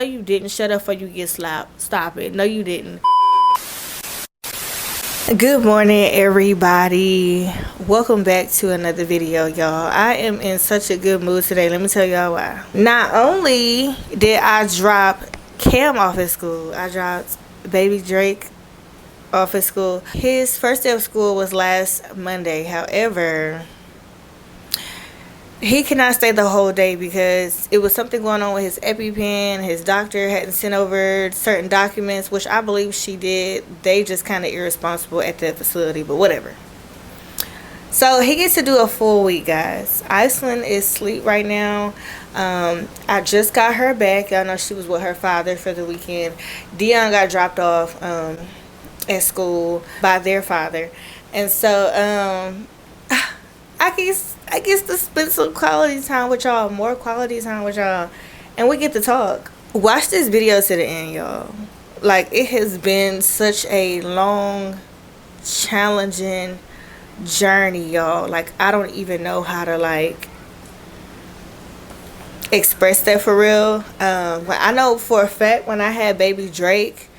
No, you didn't. Shut up or you get slapped. Stop it. No, you didn't. Good morning, everybody. Welcome back to another video, y'all. I am in such a good mood today. Let me tell y'all why. Not only did I drop Cam off at school, I dropped baby Drake off at school. His first day of school was last Monday. However, he cannot stay the whole day because it was something going on with his EpiPen. His doctor hadn't sent over certain documents, which I believe she did. They just kind of irresponsible at the facility, but whatever. So he gets to do a full week, guys. Iceland is asleep right now. I just got her back. Y'all know she was with her father for the weekend. Dion got dropped off at school by their father. And so I guess to spend some quality time with y'all, more quality time with y'all, and we get to talk. Watch this video to the end, y'all. Like, it has been such a long, challenging journey, y'all. Like, I don't even know how to, like, express that for real. I know for a fact when I had baby Drake,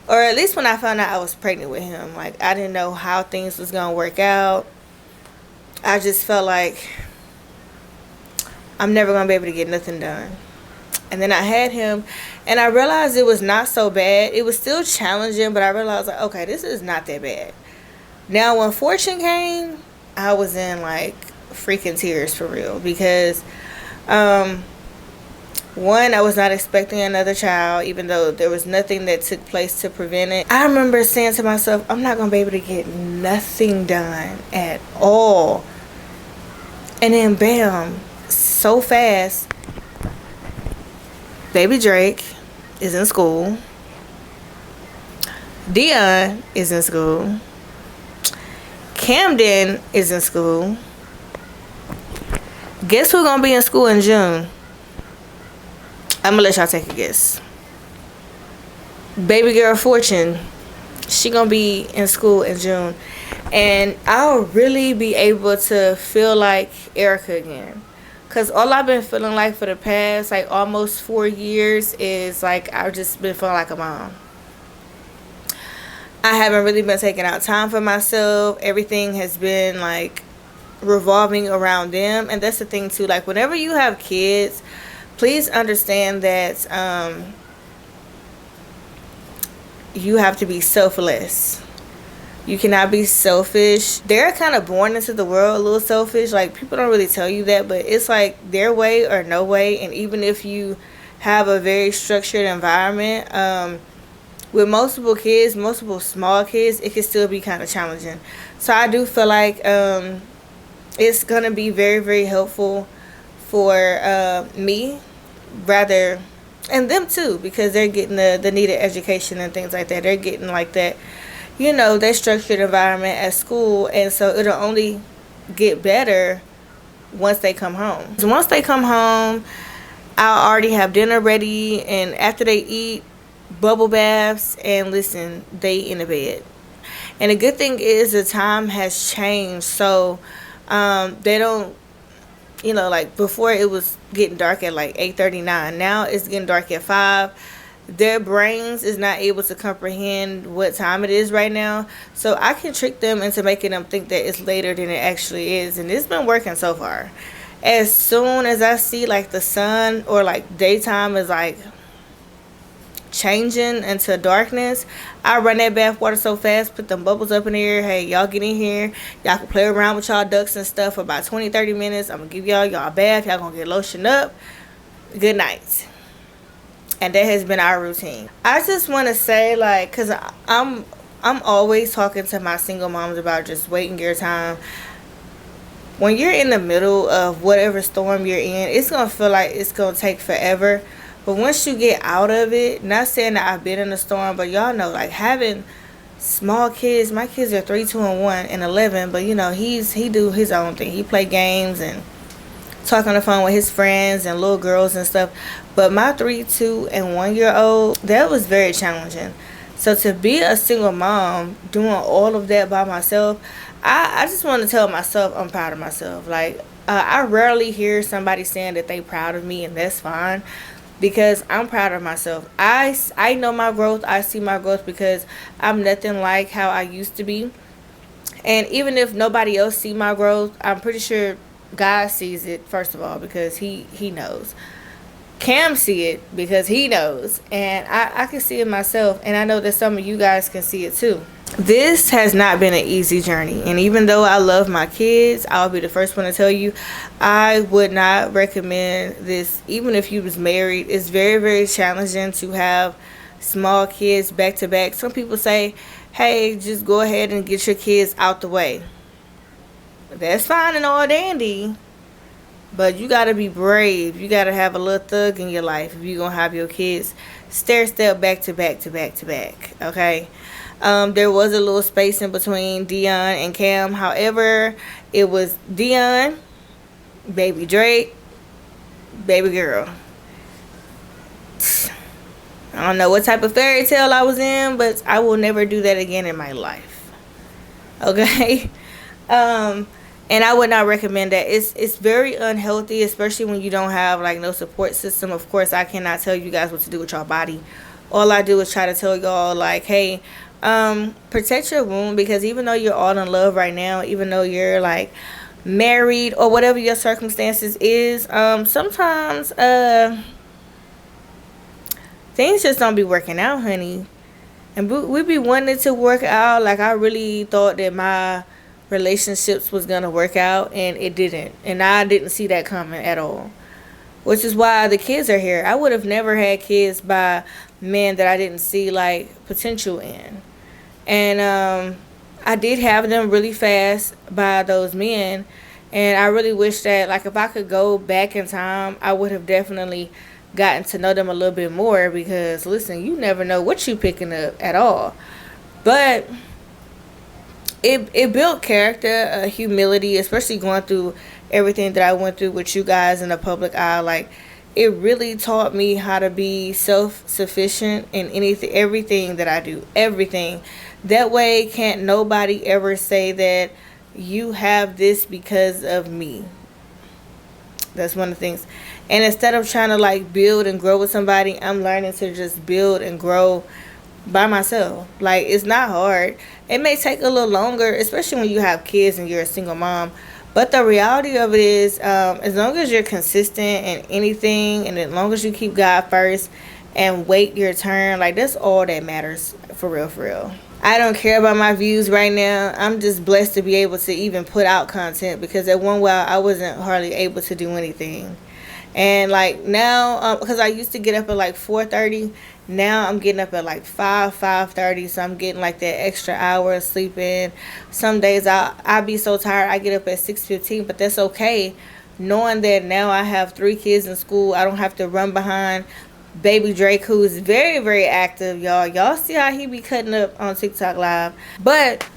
or at least when I found out I was pregnant with him, like, I didn't know how things was gonna work out. I just felt like I'm never going to be able to get nothing done. And then I had him, and I realized it was not so bad. It was still challenging, but I realized, like, okay, this is not that bad. Now, when Fortune came, I was in, like, freaking tears for real. Because, one, I was not expecting another child, even though there was nothing that took place to prevent it. I remember saying to myself, I'm not going to be able to get nothing done at all. And then, bam, so fast, baby Drake is in school. Dion is in school. Camden is in school. Guess who's going to be in school in June? I'm going to let y'all take a guess. Baby girl Fortune, she going to be in school in June. And I'll really be able to feel like Erica again. Because all I've been feeling like for the past, like, almost 4 years is, like, I've just been feeling like a mom. I haven't really been taking out time for myself. Everything has been, like, revolving around them. And that's the thing, too. Like, whenever you have kids, please understand that you have to be selfless. You cannot be selfish. They're kind of born into the world a little selfish. Like, people don't really tell you that, but it's like their way or no way. And even if you have a very structured environment, with multiple kids, multiple small kids, it can still be kind of challenging. So I do feel like it's going to be very, very helpful for me, rather, and them too, because they're getting the needed education and things like that. They're getting, like, that, you know, that structured environment at school, and so it'll only get better once they come home. Once they come home, I'll already have dinner ready, and after they eat, bubble baths, and listen, they in the bed. And the good thing is the time has changed, so they don't, you know, like, before it was getting dark at like 8:39. Now it's getting dark at 5. Their brains is not able to comprehend what time it is right now, so I can trick them into making them think that it's later than it actually is, and it's been working so far. As soon as I see, like, the sun or, like, daytime is, like, changing into darkness, I run that bath water so fast, put them bubbles up in the air. Hey, y'all get in here, y'all can play around with y'all ducks and stuff for about 20-30 minutes. I'm gonna give y'all a bath, y'all gonna get lotioned up. Good night. And that has been our routine. I just want to say, like, because I'm always talking to my single moms about just waiting your time. When you're in the middle of whatever storm you're in, it's going to feel like it's going to take forever. But once you get out of it, not saying that I've been in a storm, but y'all know, like, having small kids, my kids are 3, 2, and 1, and 11, but, you know, he do his own thing. He play games and talk on the phone with his friends and little girls and stuff. But my 3, 2, and 1-year-old, that was very challenging. So to be a single mom doing all of that by myself, I just want to tell myself I'm proud of myself. Like, I rarely hear somebody saying that they proud of me, and that's fine. because I'm proud of myself. I know my growth. I see my growth because I'm nothing like how I used to be. And even if nobody else see my growth, I'm pretty sure God sees it first of all because he knows. Cam see it because he knows, and I can see it myself, and I know that some of you guys can see it too. This has not been an easy journey, and even though I love my kids, I'll be the first one to tell you I would not recommend this. Even if you was married, it's very, very challenging to have small kids back to back. Some people say, hey, just go ahead and get your kids out the way. That's fine and all dandy, but you gotta be brave. You gotta have a little thug in your life if you're gonna have your kids stair step back to back to back to back. Okay. There was a little space in between Dion and Cam. However, it was Dion, baby Drake, baby girl. I don't know what type of fairy tale I was in, but I will never do that again in my life. Okay. And I would not recommend that. It's very unhealthy, especially when you don't have like no support system. Of course, I cannot tell you guys what to do with your body. All I do is try to tell y'all like, hey, protect your womb, because even though you're all in love right now, even though you're like married or whatever your circumstances is, sometimes things just don't be working out, honey. And we be wanting it to work out. Like I really thought that my relationships was gonna work out, and it didn't, and I didn't see that coming at all, which is why the kids are here. I would have never had kids by men that I didn't see like potential in, and I did have them really fast by those men, and I really wish that like if I could go back in time, I would have definitely gotten to know them a little bit more, because listen, you never know what you picking up at all. But it built character, humility, especially going through everything that I went through with you guys in the public eye. Like it really taught me how to be self-sufficient in everything that I do, everything. That way can't nobody ever say that you have this because of me. That's one of the things. And instead of trying to like build and grow with somebody, I'm learning to just build and grow by myself. Like it's not hard. It may take a little longer, especially when you have kids and you're a single mom. But the reality of it is, as long as you're consistent in anything, and as long as you keep God first and wait your turn, like that's all that matters, for real, for real. I don't care about my views right now. I'm just blessed to be able to even put out content, because at one while I wasn't hardly able to do anything. And like now, because I used to get up at like 4:30, now I'm getting up at like 5:30, so I'm getting like that extra hour of sleeping. Some days I'll be so tired I get up at 6:15, but that's okay, knowing that now I have 3 kids in school. I don't have to run behind baby Drake, who is very, very active, y'all see how he be cutting up on TikTok live. But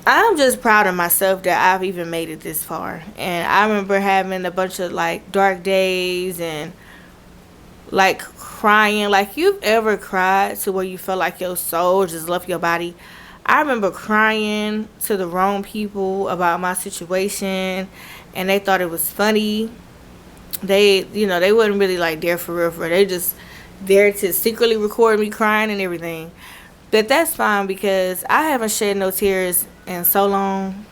I'm just proud of myself that I've even made it this far. And I remember having a bunch of like dark days and like crying. Like you've ever cried to where you felt like your soul just left your body. I remember crying to the wrong people about my situation, and they thought it was funny. They wasn't really like there for real, for real. They just there to secretly record me crying and everything. But that's fine, because I haven't shed no tears in so long.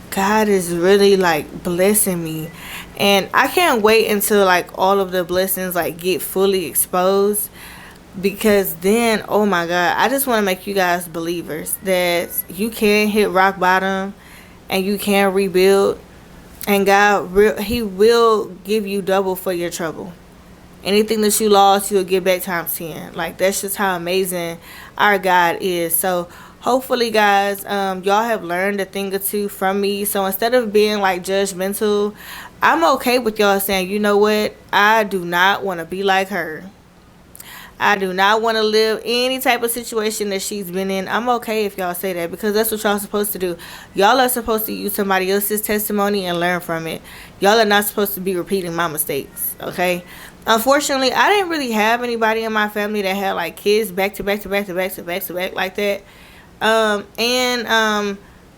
God is really like blessing me, and I can't wait until like all of the blessings like get fully exposed, because then, oh my God, I just want to make you guys believers that you can hit rock bottom and you can rebuild, and he will give you double for your trouble. Anything that you lost, you'll get back times 10. Like that's just how amazing our God is. So hopefully, guys, y'all have learned a thing or two from me. So instead of being like judgmental, I'm okay with y'all saying, you know what, I do not want to be like her. I do not want to live any type of situation that she's been in. I'm okay if y'all say that, because that's what y'all supposed to do. Y'all are supposed to use somebody else's testimony and learn from it. Y'all are not supposed to be repeating my mistakes, okay? Unfortunately, I didn't really have anybody in my family that had like kids back to back to back to back to back to back like that.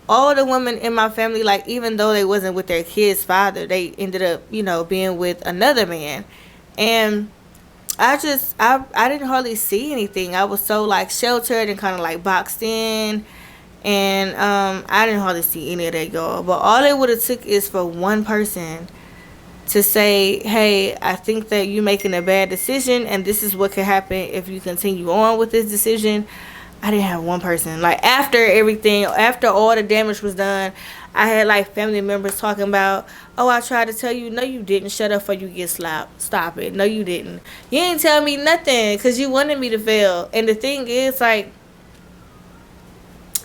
All the women in my family, like even though they wasn't with their kid's father, they ended up, being with another man. And I didn't hardly see anything. I was so like sheltered and kind of like boxed in, and I didn't hardly see any of that, y'all. But all it would have took is for one person to say, hey, I think that you're making a bad decision, and this is what could happen if you continue on with this decision. I didn't have one person. Like, after everything, after all the damage was done, I had like family members talking about, oh, I tried to tell you. No, you didn't. Shut up or you get slapped. Stop it. No, you didn't. You ain't tell me nothing because you wanted me to fail. And the thing is, like,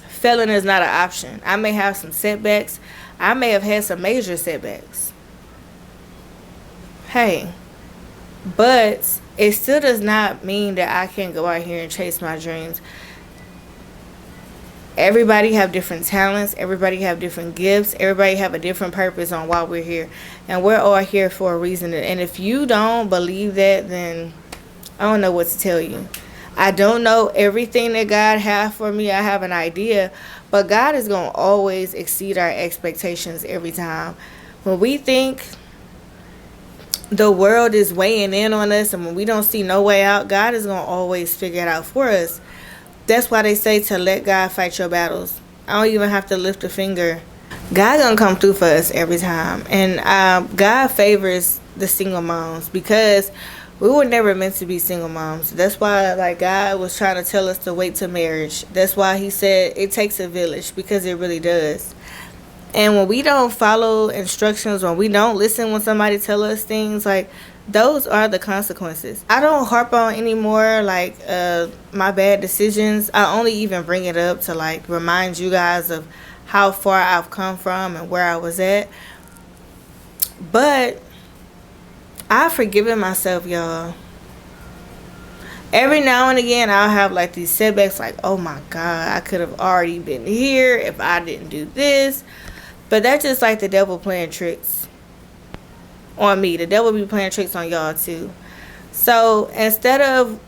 failing is not an option. I may have some setbacks. I may have had some major setbacks. Hey, but it still does not mean that I can't go out here and chase my dreams. Everybody have different talents. Everybody have different gifts. Everybody have a different purpose on why we're here. And we're all here for a reason. And if you don't believe that, then I don't know what to tell you. I don't know everything that God has for me. I have an idea. But God is going to always exceed our expectations every time. When we think the world is weighing in on us and when we don't see no way out, God is going to always figure it out for us. That's why they say to let God fight your battles. I don't even have to lift a finger. God gonna come through for us every time. And God favors the single moms because we were never meant to be single moms. That's why, like, God was trying to tell us to wait till marriage. That's why he said it takes a village, because it really does. And when we don't follow instructions, when we don't listen when somebody tell us things, like, those are the consequences. I don't harp on anymore, like, my bad decisions. I only even bring it up to, like, remind you guys of how far I've come from and where I was at. But I've forgiven myself, y'all. Every now and again, I'll have, like, these setbacks, like, oh my God, I could have already been here if I didn't do this. But that's just like the devil playing tricks on me. The devil be playing tricks on y'all too. So instead of,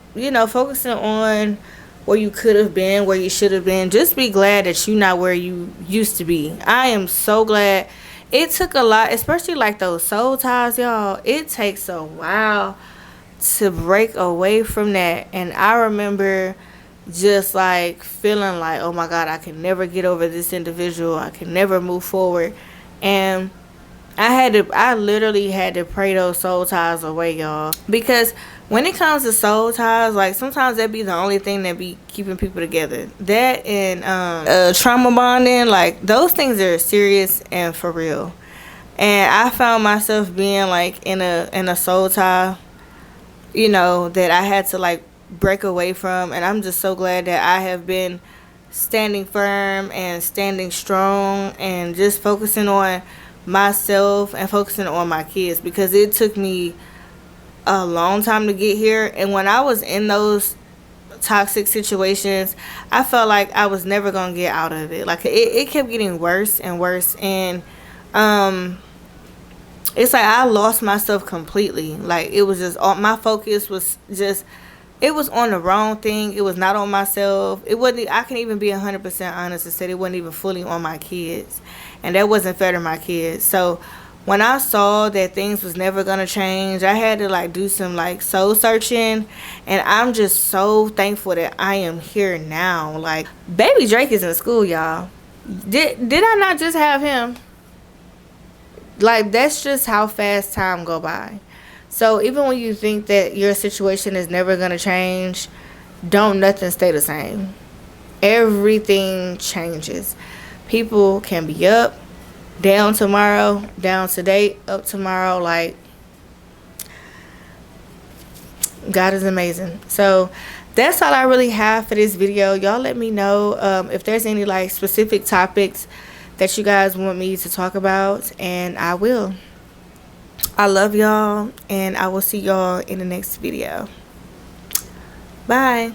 focusing on where you could have been, where you should have been, just be glad that you're not where you used to be. I am so glad. It took a lot, especially like those soul ties, y'all. It takes a while to break away from that. And I remember just like feeling like, oh my God, I can never get over this individual. I can never move forward. And I literally had to pray those soul ties away, y'all. Because when it comes to soul ties, like, sometimes that be the only thing that be keeping people together. That and trauma bonding, like, those things are serious and for real. And I found myself being like in a soul tie, that I had to like break away from. And I'm just so glad that I have been standing firm and standing strong and just focusing on myself and focusing on my kids, because it took me a long time to get here. And when I was in those toxic situations, I felt like I was never gonna get out of it. Like, it kept getting worse and worse. And it's like I lost myself completely. Like, it was just all my focus was just, it was on the wrong thing. It was not on myself. It wasn't. I can even be 100% honest and say it wasn't even fully on my kids, and that wasn't fair to my kids. So when I saw that things was never gonna change, I had to like do some like soul searching, and I'm just so thankful that I am here now. Like, baby Drake is in school, y'all. Did I not just have him? Like, that's just how fast time go by. So even when you think that your situation is never going to change, don't nothing stay the same. Everything changes. People can be up, down tomorrow, down today, up tomorrow. Like, God is amazing. So that's all I really have for this video. Y'all let me know if there's any like specific topics that you guys want me to talk about, and I will. I love y'all, and I will see y'all in the next video. Bye.